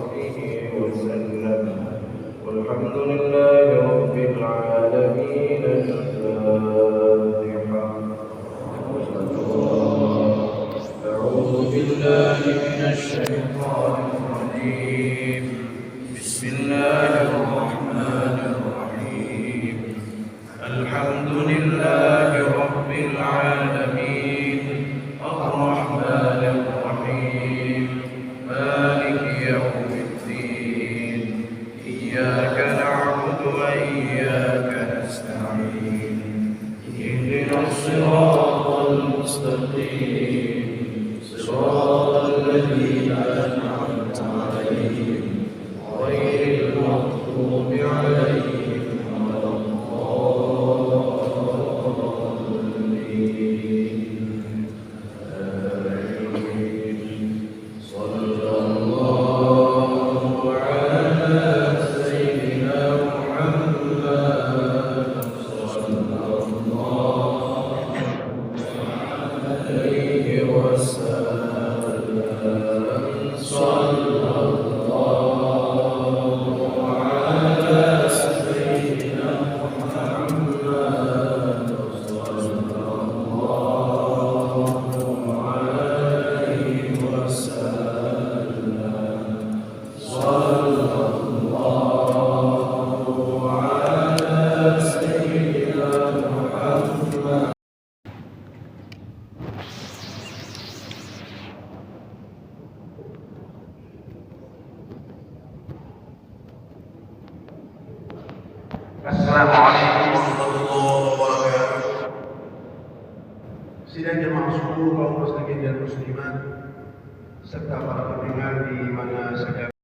وصحبه وسلم، والحمد لله رب العالمين. الفاتحة. أعوذ بالله من الشيطان الرجيم. بسم الله الرحمن الرحيم. الحمد لله رب العالمين الرحمن الرحيم مالك يوم الدين إياك نعبد وإياك نستعين اهدنا الصراط المستقيم صراط الذين أنعمت عليهم غير المغضوب عليهم ولا الضالين. صلى الله على سيدنا محمد صلى الله عليه وسلم. صلى الله على سيدنا محمد صلى الله عليه وسلم. صلى الله على سيدنا محمد. Assalamualaikum warahmatullahi wabarakatuh. Sidang jemaah sekalian kaum muslimin dan muslimat serta para pendengar di mana saja